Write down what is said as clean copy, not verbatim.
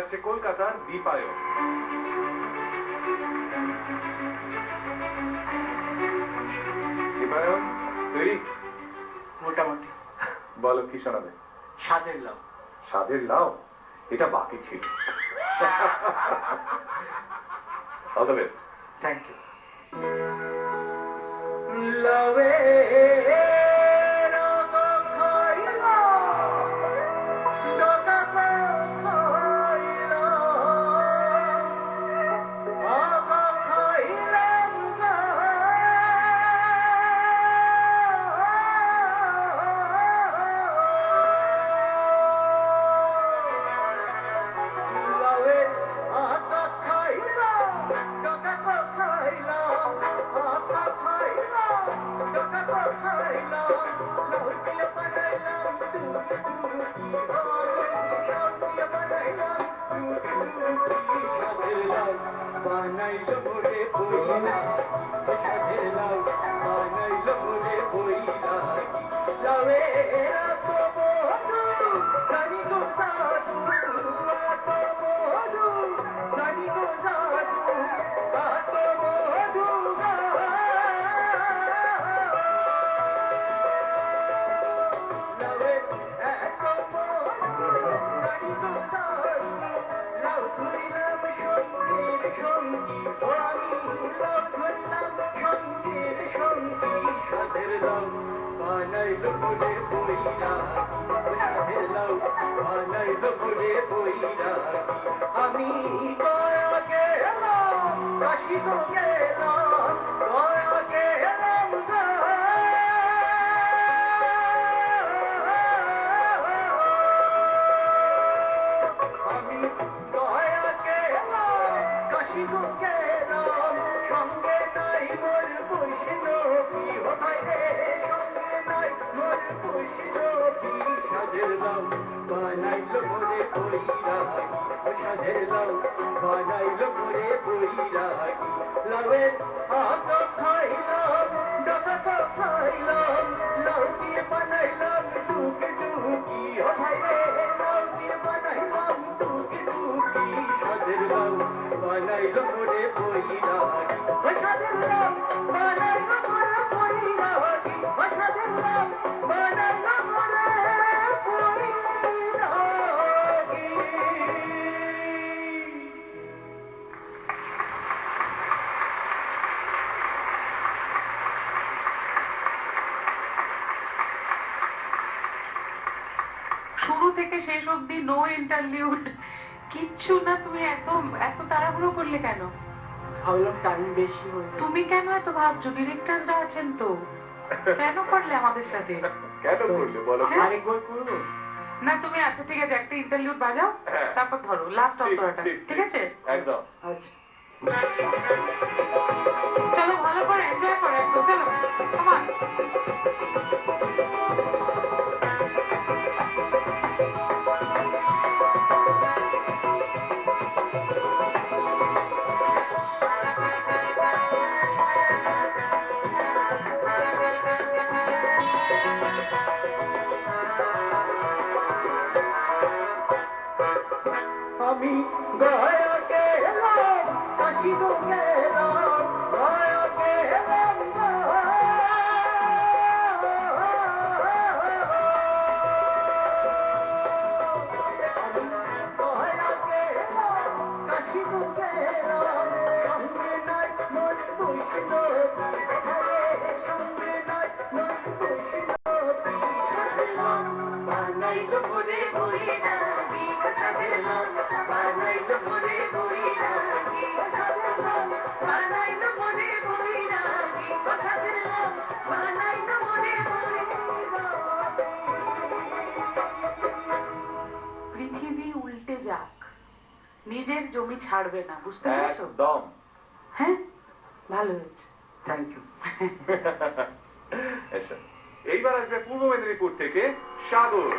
আসছে কলকাতার দীপায়ন। দীপায়ন তৈরি? মোটামুটি। বলো কি শোনাবে? স্বাদের লাউ। স্বাদের লাউ? এটা বাকি ছিল। All the best. Thank you. আমি গয়া গেলাম, কাশি তো গেলাম, গয়া গেলাম আমি গয়া গেলাম, কাশি তো গেলাম, সঙ্গে নাই মোর বৈষ্ণবী, ও ভাই রে সঙ্গে নাই মোর বৈষ্ণবী। সাজের দাও বানাইলো মোরে বৈরাগী, ও সাজের দাও বানাইলো মোরে বৈরাগী। লাউয়ের আগ খাইলাম, ডাকা তো খাইলাম, লাউ দিয়ে বানাইলাম টুকি টুকি, ও ভাই রে লাউ দিয়ে বানাইলাম টুকি টুকি। সাজের দাও বানাইলো মোরে বৈরাগী, ও সাজের দাও বানাইলো মোরে বৈরাগী, ও সাজের দাও বানাইলো মোরে বৈরাগী। শুরু থেকে শেষ অবধি নো ইন্টারলিউড, কিচ্ছু না। তুমি এত এত তাড়াহুড়ো করলে কেন? ভাবলাম টাইম বেশি হয়ে যাবে। তুমি কেন এত ভাবছো? ডিরেক্টরসরা আছেন তো, কেন করলে আমাদের সাথে? কেন করলে বলো? আরেকবার করবো? না তুমি, আচ্ছা ঠিক আছে, একটা ইন্টারলিউড বাজাও, হ্যাঁ। তারপর ধরো লাস্ট অন্তরাটা, ঠিক আছে? একদম। আচ্ছা। চলো ভালো করে এনজয় করো একদম, চলো কমান। আমি গয়া গেলাম, কাশি তো গেলাম, গয়া গেলাম আমি গয়া গেলাম, কাশি তো গেলাম, সঙ্গে নাই মোর বৈষ্ণবী, সঙ্গে নাই মোর বৈষ্ণবী। সাজলাম বানাইলো মোরে বৈরাগী, সাজলাম বানাইলো মোরে বৈরাগী, সাজলাম বানাইলো মোরে বৈরাগী, সাজলাম বানাইলো মোরে বৈরাগী। পৃথিবী উল্টে যাক, নিজের জমি ছাড়বে না, বুঝতে পেরেছো? একদম। হ্যাঁ, ভালো হয়েছে। Thank you. এসো। এইবার আসবে পূর্ব মেদিনীপুর থেকে সাগর।